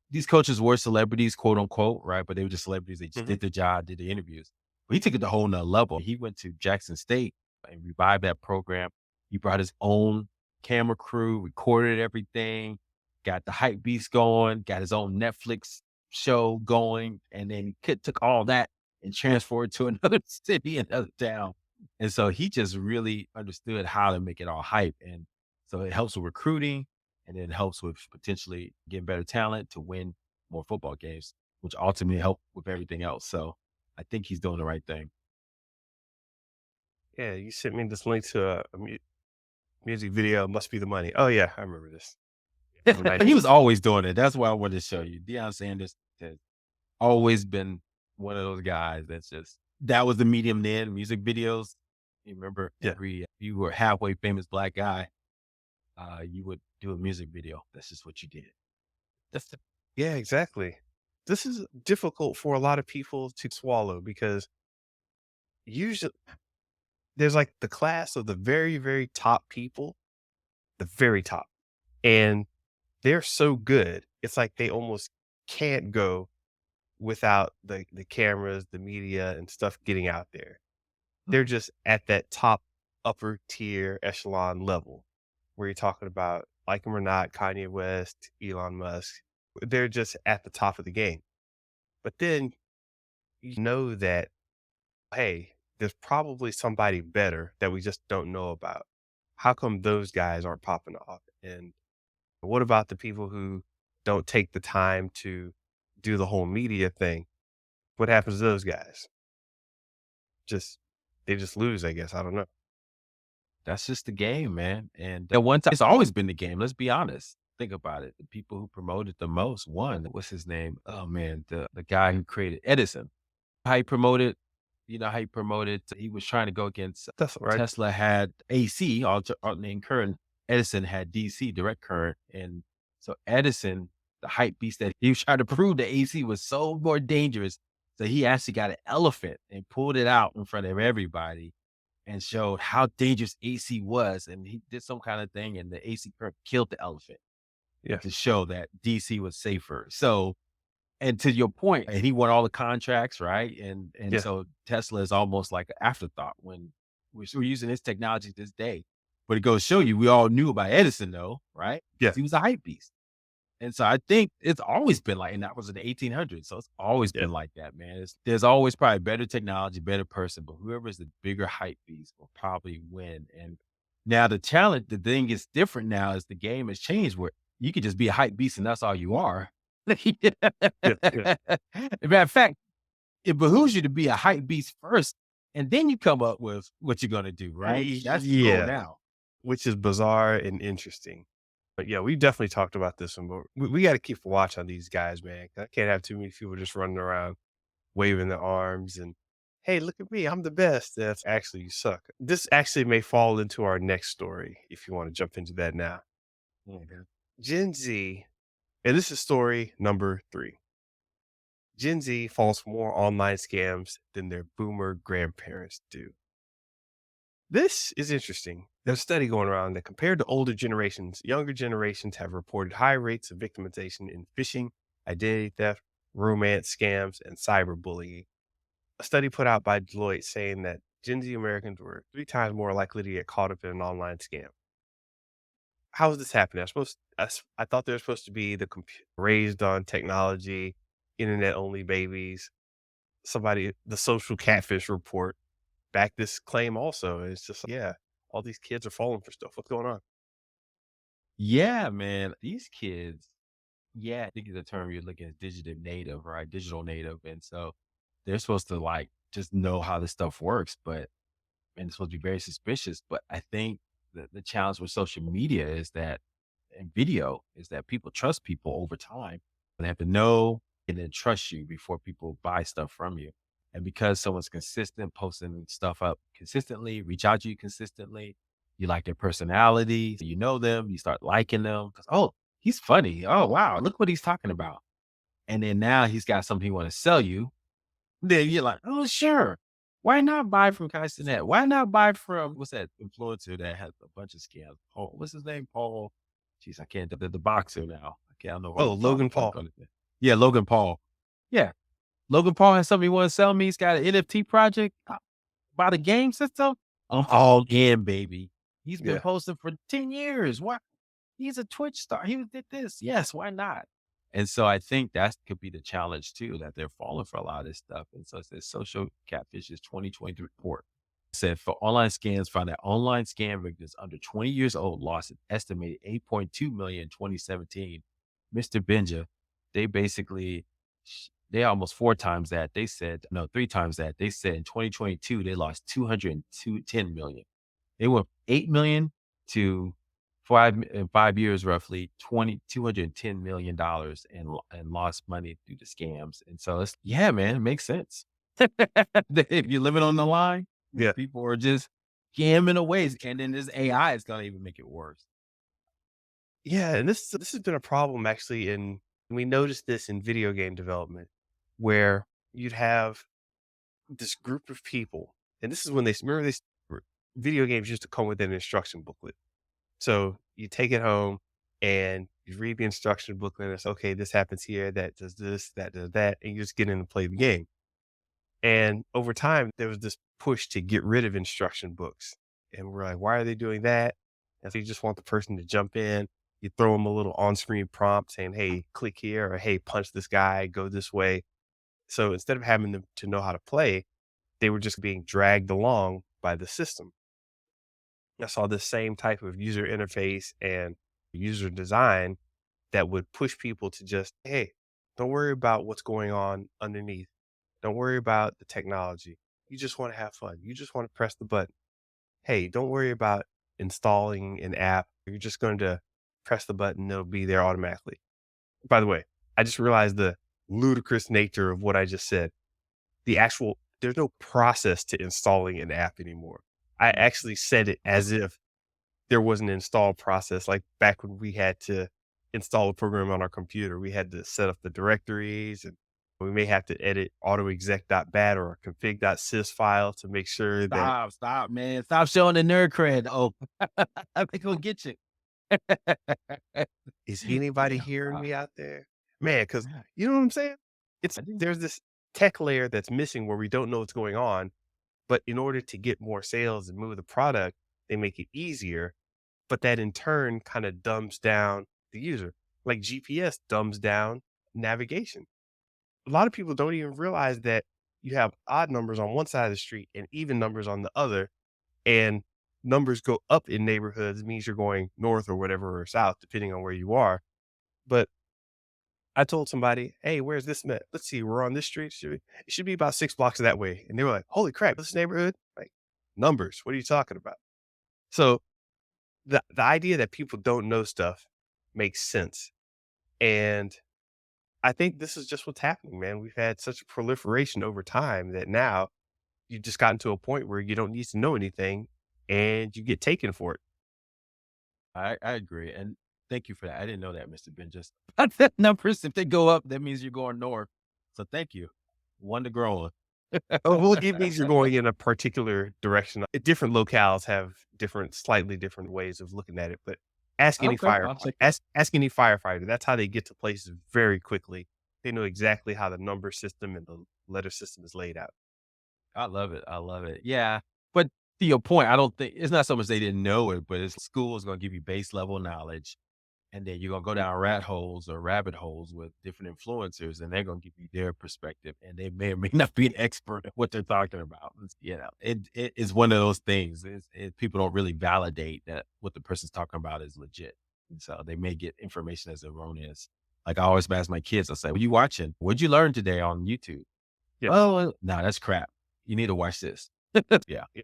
these coaches were celebrities, quote unquote, right? But they were just celebrities. They just Hmm. did their job, did the interviews. But he took it to a whole nother level. He went to Jackson State and revived that program. He brought his own camera crew, recorded everything, got the hype beast going, got his own Netflix show going, and then he took all that and transferred it to another city, another town. And so he just really understood how to make it all hype. And so it helps with recruiting and it helps with potentially getting better talent to win more football games, which ultimately help with everything else. So I think he's doing the right thing. Yeah, you sent me this link to music video. Must be the money. Oh yeah, I remember this from He was '96. always doing it. That's why I wanted to show you. Deion Sanders has always been one of those guys that's just that was the medium then, music videos. You remember Yeah, if you were a halfway famous black guy, you would do a music video. That's just what you did. that's the, yeah, exactly. This is difficult for a lot of people to swallow because usually there's like the class of the very, very top people, the very top, and they're so good. It's like they almost can't go without the cameras, the media, and stuff getting out there. They're just at that top upper tier echelon level where you're talking about, like them or not, Kanye West, Elon Musk. They're just at the top of the game. But then you know that, hey, there's probably somebody better that we just don't know about. How come those guys aren't popping off? And what about the people who don't take the time to do the whole media thing? What happens to those guys? Just they just lose, I guess. I don't know. That's just the game, man. And at one time, it's always been the game. Let's be honest. Think about it. The people who promoted the most won. What's his name? Oh man, the guy who created Edison. How he promoted, how he promoted, he was trying to go against That's right. Tesla had AC, alternating current. Edison had DC, direct current. And so Edison, the hype beast that he was trying to prove that AC was so more dangerous. So he actually got an elephant and pulled it out in front of everybody and showed how dangerous AC was. And he did some kind of thing, and the AC current killed the elephant Yeah. to show that DC was safer. So, and to your point, and he won all the contracts, right? And Yeah. so Tesla is almost like an afterthought when we're using this technology this day. But it goes to show you, we all knew about Edison, though, right? Yeah. Because he was a hype beast. And so I think it's always been like, and that was in the 1800s. So it's always Yeah. been like that, man. There's always probably better technology, better person, but whoever is the bigger hype beast will probably win. And now the thing is different now as the game has changed where you could just be a hype beast and that's all you are. Yeah. Yeah. Matter of fact, it behooves you to be a hype beast first, and then you come up with what you're gonna do, right? That's the goal Yeah. now. Which is bizarre and interesting. But yeah, we definitely talked about this one, but we got to keep a watch on these guys, man. I can't have too many people just running around waving their arms and, hey, look at me, I'm the best. That's actually you suck. This actually may fall into our next story if you want to jump into that now. Mhm. Gen Z, and this is story number 3. Gen Z falls for more online scams than their boomer grandparents do. This is interesting. There's a study going around that compared to older generations, younger generations have reported high rates of victimization in phishing, identity theft, romance scams, and cyberbullying. A study put out by Deloitte saying that Gen Z Americans were 3 times more likely to get caught up in an online scam. How is this happening? I thought they were supposed to be raised on technology, internet only babies. The social catfish report back this claim also. It's just, yeah, all these kids are falling for stuff. What's going on? Yeah, man. These kids, yeah, I think the term you're looking at digital native, right? Digital native. And so they're supposed to like just know how this stuff works, but and it's supposed to be very suspicious. But I think the challenge with social media is that and video is that people trust people over time. They have to know and then trust you before people buy stuff from you. And because someone's consistent, posting stuff up consistently, reach out to you consistently, you like their personality, you know them, you start liking them. 'Cause, oh, he's funny. Oh, wow, look what he's talking about. And then now he's got something he want to sell you, then you're like, "Oh, sure. Why not buy from Net? Why not buy from" what's that influencer that has a bunch of scams? Paul, what's his name? Paul. Jeez, I can't the boxer now. I don't know who Oh, I'm Logan Paul. blank on his name. Yeah, Logan Paul. Yeah. Logan Paul has something he wanna sell me. He's got an NFT project about a game system. I'm all in, baby. He's been Yeah. posting for 10 years. Why? He's a Twitch star. He did this. Yes, why not? And so I think that could be the challenge too, that they're falling for a lot of this stuff. And so it says social catfishes 2023 report said for online scams found that online scam victims under 20 years old lost an estimated 8.2 million in 2017. Mr. Benja, they basically they almost 4 times that. They said no, 3 times that. They said in 2022 they lost 210 million. They went 8 million to 5 years, roughly 210 million dollars and lost money due to scams. And so it's yeah, man, it makes sense. If you're living on the line, Yeah. people are just scamming away. And then this AI is gonna even make it worse. Yeah, and this has been a problem actually in we noticed this in video game development where you'd have this group of people, and this is when they remember this video games used to come with an instruction booklet. So you take it home and you read the instruction booklet and it's okay, this happens here, that does this, that does that, and you just get in and play the game. And over time, there was this push to get rid of instruction books. And we're like, why are they doing that? And so you just want the person to jump in. You throw them a little on screen prompt saying, hey, click here, or hey, punch this guy, go this way. So instead of having them to know how to play, they were just being dragged along by the system. I saw this same type of user interface and user design that would push people to just, hey, don't worry about what's going on underneath. Don't worry about the technology. You just want to have fun. You just want to press the button. Hey, don't worry about installing an app. You're just going to press the button, it'll be there automatically. By the way, I just realized the ludicrous nature of what I just said. There's no process to installing an app anymore. I Mm. actually said it as if there was an install process, like back when we had to install a program on our computer. We had to set up the directories, and we may have to edit autoexec.bat or a config.sys file to make sure that Stop, man. Stop showing the nerd cred. Oh, they gonna get you. is anybody Yeah, hearing stop. me out there? Man, because Yeah, you know what I'm saying? I do. There's this tech layer that's missing where we don't know what's going on, but in order to get more sales and move the product, they make it easier, but that in turn kind of dumbs down the user. Like GPS dumbs down navigation. A lot of people don't even realize that you have odd numbers on one side of the street and even numbers on the other, and numbers go up in neighborhoods means you're going north or whatever or south, depending on where you are. But I told somebody, "Hey, where's this met? Let's see, we're on this street. It should be about 6 blocks that way." And they were like, "Holy crap, this neighborhood? Like numbers? What are you talking about?" So the idea that people don't know stuff makes sense. And I think this is just what's happening, man. We've had such a proliferation over time that now you've just gotten to a point where you don't need to know anything and you get taken for it. I agree, and thank you for that. I didn't know that, Mr. Ben. Just about that numbers, if they go up, that means you're going north. So thank you. One to grow on. Oh, well, it means you're going in a particular direction. Different locales have slightly different ways of looking at it. But Okay, I'll check that. ask any firefighter. That's how they get to places very quickly. They know exactly how the number system and the letter system is laid out. I love it. I love it. Yeah. But to your point, I don't think it's not so much they didn't know it, but it's school is going to give you base level knowledge. And then you're going to go down rat holes or rabbit holes with different influencers, and they're going to give you their perspective. And they may or may not be an expert at what they're talking about. It is one of those things. People don't really validate that what the person's talking about is legit. And so they may get information as erroneous. Like I always ask my kids, I say, "What you watching? What'd you learn today on YouTube?" Yes. "Oh, no, that's crap. You need to watch this." Yeah. Yeah.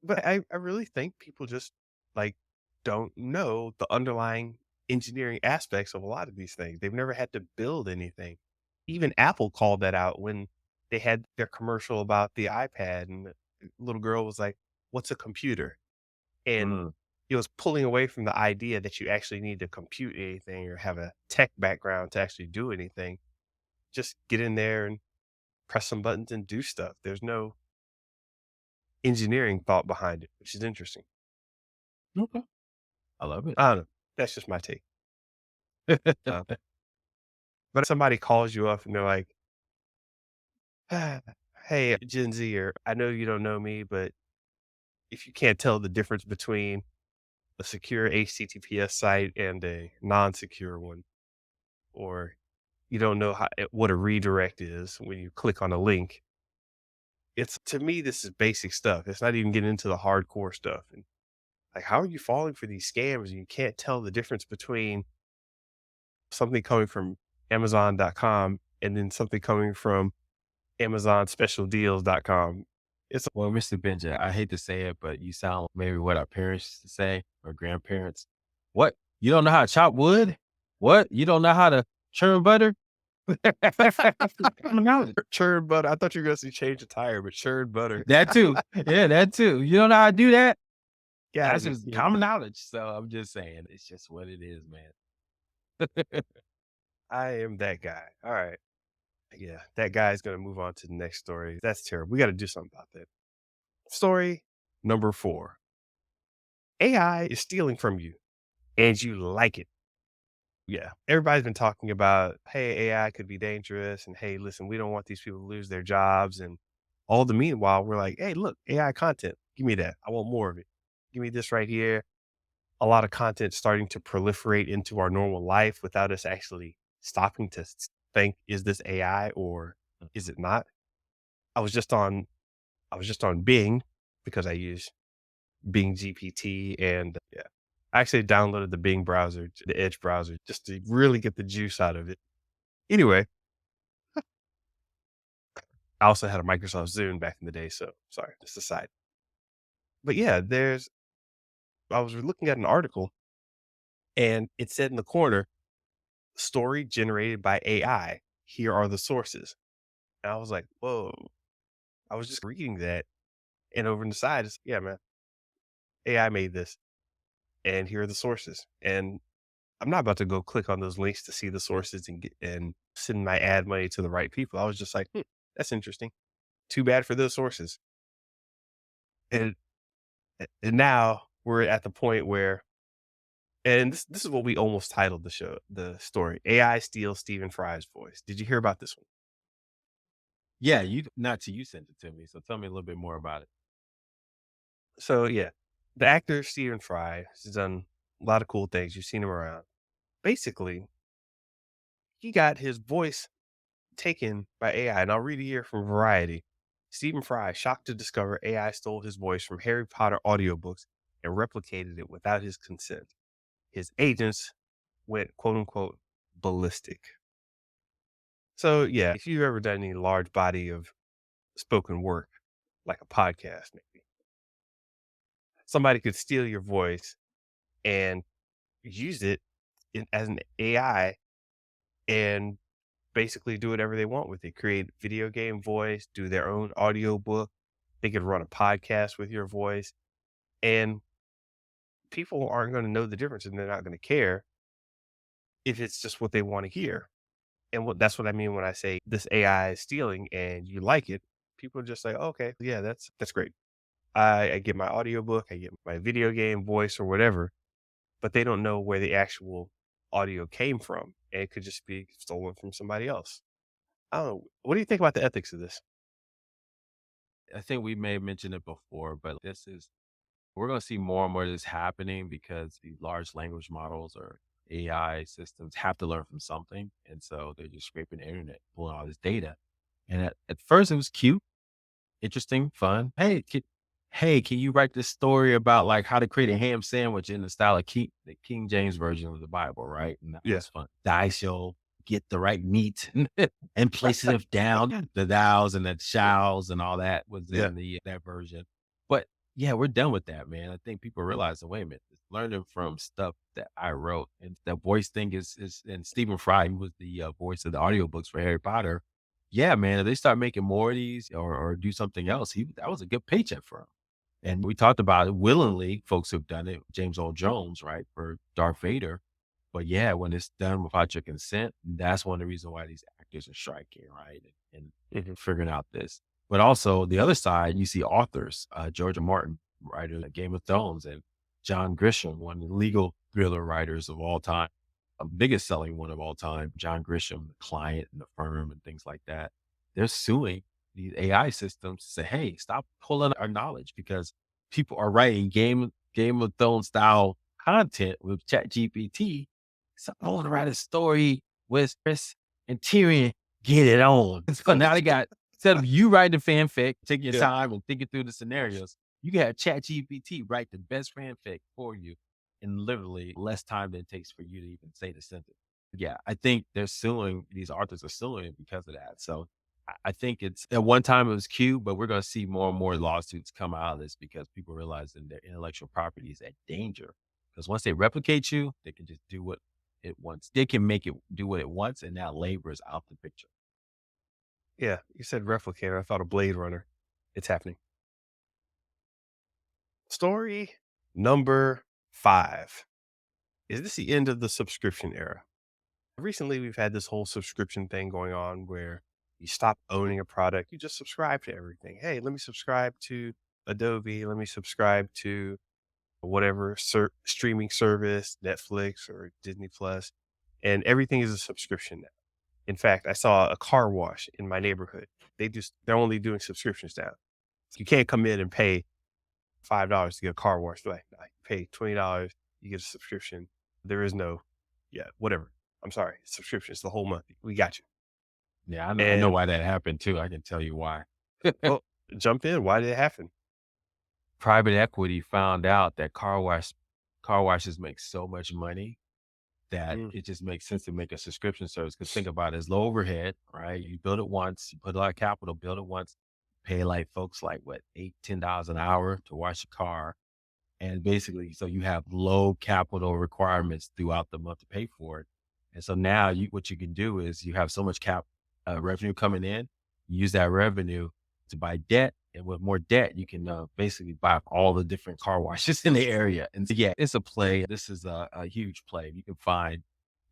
But I really think people just like don't know the underlying engineering aspects of a lot of these things. They've never had to build anything. Even Apple called that out when they had their commercial about the iPad and the little girl was like, "What's a computer?" And Mm. it was pulling away from the idea that you actually need to compute anything or have a tech background to actually do anything. Just get in there and press some buttons and do stuff. There's no engineering thought behind it, which is interesting. Okay. I love it. I don't know. That's just my take. Uh, but if somebody calls you up and they're like, "Ah, hey, Gen Zer, I know you don't know me, but if you can't tell the difference between a secure HTTPS site and a non-secure one, or you don't know what a redirect is when you click on a link, it's to me, this is basic stuff. It's not even getting into the hardcore stuff. And like, how are you falling for these scams and you can't tell the difference between something coming from Amazon.com and then something coming from AmazonSpecialDeals.com. It's Well, Mr. Benja, I hate to say it, but you sound maybe what our parents used to say or grandparents. What? You don't know how to chop wood? What? You don't know how to churn butter? Common knowledge. churn butter. I thought you were going to say change a tire, but churn butter. That too. Yeah, that too. You don't know how to do that? Got That's it. just Yeah. common knowledge. So I'm just saying, it's just what it is, man. I am that guy. All right. Yeah. That guy is going to move on to the next story. That's terrible. We got to do something about that. Story number 4. AI is stealing from you and you like it. Yeah. Everybody's been talking about, hey, AI could be dangerous. And hey, listen, we don't want these people to lose their jobs. And all the meanwhile, we're like, hey, look, AI content. Give me that. I want more of it. Give me this right here. A lot of content starting to proliferate into our normal life without us actually stopping to think, is this AI or is it not? I was just on Bing because I use Bing GPT and yeah. I actually downloaded the Bing browser, the Edge browser, just to really get the juice out of it. Anyway, I also had a Microsoft Zune back in the day, so sorry, just a side. But yeah, I was looking at an article And it said in the corner, story generated by AI. Here are the sources. And I was like, whoa. I was just reading that. And over on the side, it's, yeah, man, AI made this. And here are the sources. And I'm not about to go click on those links to see the sources and send my ad money to the right people. I was just like, that's interesting. Too bad for those sources. And and now we're at the point where, and this is what we almost titled the story. AI steals Stephen Fry's voice. Did you hear about this one? Yeah, you not till you sent it to me, so tell me a little bit more about it. So yeah, the actor Stephen Fry has done a lot of cool things. You've seen him around. Basically, he got his voice taken by AI, and I'll read it here from Variety. Stephen Fry shocked to discover AI stole his voice from Harry Potter audiobooks and replicated it without his consent. His agents went quote unquote ballistic. So yeah, if you've ever done any large body of spoken work, like a podcast, maybe somebody could steal your voice and use it as an AI and basically do whatever they want with it. Create video game voice, do their own audio book. They could run a podcast with your voice, and people aren't going to know the difference, and they're not going to care if it's just what they want to hear. And that's what I mean when I say this AI is stealing, and you like it. People are just like, "Oh, okay, yeah, that's great. I get my audiobook, I get my video game voice or whatever, but they don't know where the actual audio came from. And it could just be stolen from somebody else. I don't know. What do you think about the ethics of this? I think we may have mentioned it before, but this is we're going to see more and more of this happening because these large language models or AI systems have to learn from something, and so they're just scraping the internet, pulling all this data. And at first, it was cute, interesting, fun. Hey, can you write this story about like how to create a ham sandwich in the style of the King James version of the Bible, right? And that Yeah, was fun. Thou shall get the right meat and place it down. The thous and the shalls and all that was yeah, in the that version. But yeah, we're done with that, man. I think people realize, wait a minute, learning from stuff that I wrote, and the voice thing is and Stephen Fry, who was the voice of the audiobooks for Harry Potter. Yeah, man, if they start making more of these or do something else, that was a good paycheck for him. And we talked about it willingly, folks who've done it, James Earl Jones, right, for Darth Vader. But yeah, when it's done without your consent, that's one of the reasons why these actors are striking, right? mhm, And figuring out this. But also the other side, you see authors, George R. Martin, writer of Game of Thrones, and John Grisham, one of the legal thriller writers of all time, a biggest selling one of all time, John Grisham, the client and the firm and things like that. They're suing these AI systems to say, hey, stop pulling our knowledge because people are writing Game of Thrones style content with ChatGPT. So I want to write a story with Chris and Tyrion. Get it on. So now they got instead of you writing the fanfic, take your yeah, time and thinking through the scenarios, you can have ChatGPT write the best fanfic for you in literally less time than it takes for you to even say the sentence. Yeah, I think they're suing these authors are suing it because of that. So I think it's at one time it was cute, but we're going to see more and more lawsuits come out of this because people realizing their intellectual property is at danger. Because once they replicate you, they can just do what it wants. They can make it do what it wants, and now labor is out the picture. yeah. You said replicator. I thought of Blade Runner. It's happening. Story number 5. Is this the end of the subscription era? Recently, we've had this whole subscription thing going on where you stop owning a product, you just subscribe to everything. Hey, let me subscribe to Adobe, let me subscribe to whatever streaming service, Netflix or Disney Plus, and everything is a subscription now. In fact, I saw a car wash in my neighborhood. They're only doing subscriptions now. You can't come in and pay $5 to get a car wash. Like, I pay $20, you get a subscription. There is no, yeah, whatever. I'm sorry, subscription. It's the whole month. We got you. Yeah, I know And why that happened too. I can tell you why. oh, jump in. Why did it happen? Private equity found out that car washes make so much money that Mm, it just makes sense to make a subscription service. Because think about it, it's low overhead, right? You build it once, you put a lot of capital, build it once, pay like folks like what, $8, $10 an hour to wash a car. And basically, so you have low capital requirements throughout the month to pay for it. And so now what you can do is you have so much revenue coming in, you use that revenue to buy debt. And with more debt, you can basically buy all the different car washes in the area. And so, yeah, it's a play. This is a huge play. You can find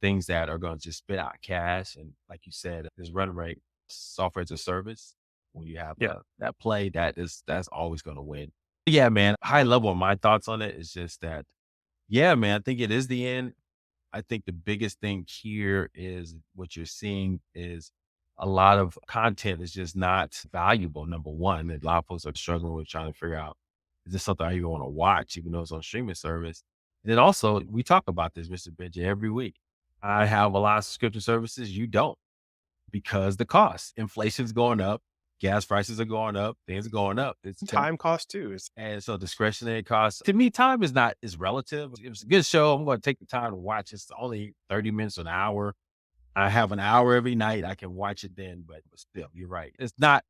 things that are going to just spit out cash. And like you said, this run rate software as a service, when you have Yeah. that play, that's always going to win. Yeah, man. High level, my thoughts on it is just that, yeah, man, I think it is the end. I think the biggest thing here is what you're seeing is a lot of content is just not valuable. Number one, a lot of folks are struggling with trying to figure out, is this something I even want to watch, even though it's on streaming service? And then also, we talk about this, Mr. Benja, every week. I have a lot of subscription services. You don't, because the cost, inflation's going up, gas prices are going up, things are going up. Time cost too. And so discretionary costs, to me, time is relative. If it's a good show, I'm going to take the time to watch. It's only 30 minutes, an hour. I have an hour every night. I can watch it then, but still, you're right. It's not,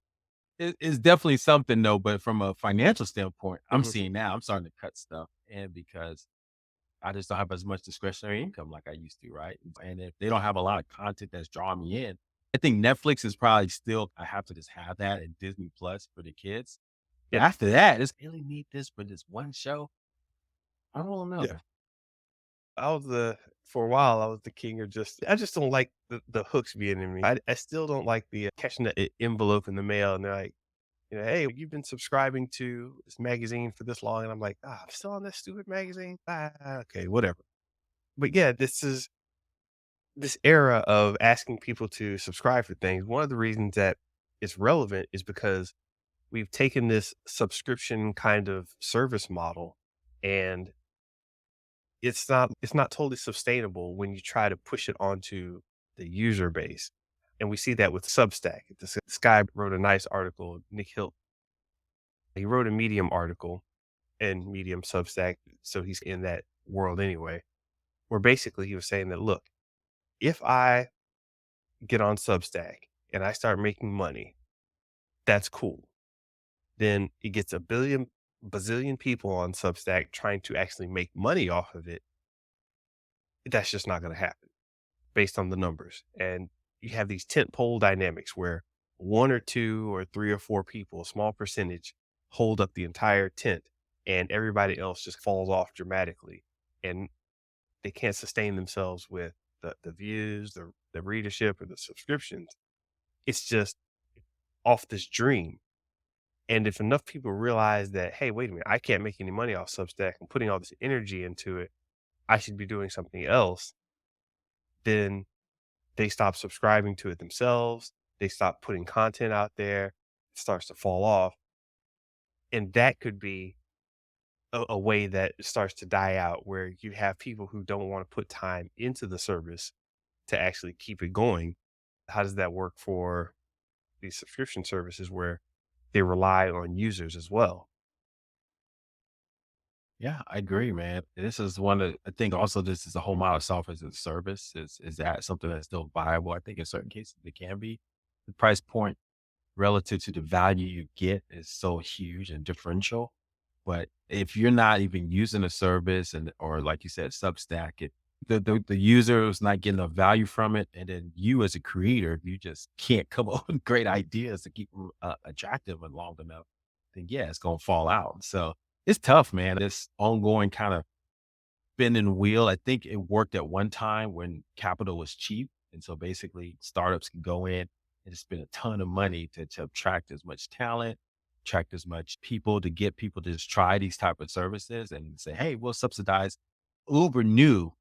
it's definitely something though. But from a financial standpoint, I'm Mhm. seeing now, I'm starting to cut stuff in because I just don't have as much discretionary income like I used to, right? And if they don't have a lot of content that's drawing me in, I think Netflix is probably still, I have to just have that, and Disney Plus for the kids. But Yeah. after that, it's really need this for this one show. I don't know. Yeah. I was the for a while, I was the king of I just don't like the hooks being in me. I still don't like the catching the envelope in the mail and they're like, "Hey, you've been subscribing to this magazine for this long." And I'm like, "Ah, I'm still on this stupid magazine." Okay, whatever. But yeah, this is this era of asking people to subscribe for things. One of the reasons that it's relevant is because we've taken this subscription kind of service model and it's not totally sustainable when you try to push it onto the user base. And we see that with Substack. This guy wrote a nice article, Nick Hilt. He wrote a Medium article in Medium Substack, so he's in that world anyway, where basically he was saying that, look, if I get on Substack and I start making money, that's cool. Then it gets a bazillion people on Substack trying to actually make money off of it. That's just not going to happen based on the numbers. And you have these tent pole dynamics where one or two or three or four people, a small percentage, hold up the entire tent and everybody else just falls off dramatically. And they can't sustain themselves with the views, the readership, or the subscriptions. It's just off this dream. And if enough people realize that, hey, wait a minute, I can't make any money off Substack and putting all this energy into it, I should be doing something else, then they stop subscribing to it themselves. They stop putting content out there. It starts to fall off. And that could be a way that it starts to die out where you have people who don't want to put time into the service to actually keep it going. How does that work for these subscription services where they rely on users as well? Yeah, I agree, man. This is one of, I think also this is a whole model of software as a service. Is that something that's still viable? I think in certain cases it can be. The price point relative to the value you get is so huge and differential. But if you're not even using a service, and or like you said, Substack, the user is not getting a value from it, and then you as a creator, you just can't come up with great ideas to keep them attractive and long enough, then yeah, it's gonna fall out. So it's tough, man. This ongoing kind of spinning wheel. I think it worked at one time when capital was cheap. And so basically startups can go in and spend a ton of money to attract as much talent, attract as much people, to get people to just try these type of services and say, hey, we'll subsidize. Uber knew,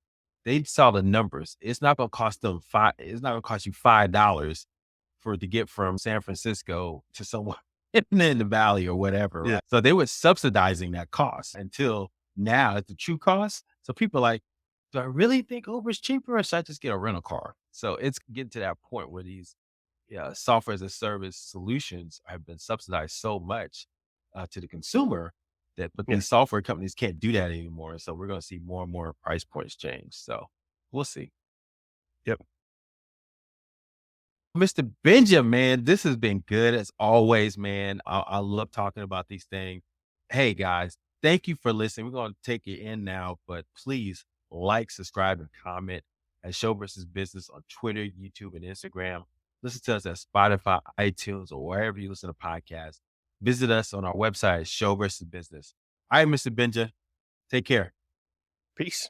they saw the numbers. It's not gonna cost them it's not gonna cost you $5 for it to get from San Francisco to somewhere in the valley or whatever, Yeah. right? So they were subsidizing that cost until now it's the true cost. So people are like, do I really think Uber's cheaper or should I just get a rental car? So it's getting to that point where these, yeah, software as a service solutions have been subsidized so much to the consumer that, but Yeah. these software companies can't do that anymore. So we're going to see more and more price points change. So we'll see. Yep. Mr. Benja, man, this has been good as always, man. I love talking about these things. Hey, guys, Thank you for listening. We're going to take it in now, but please like, subscribe, and comment at Show versus Business on Twitter, YouTube, and Instagram. Listen to us at Spotify, iTunes, or wherever you listen to podcasts. Visit us on our website, Show versus Business. All right, Mr. Benja, take care. Peace.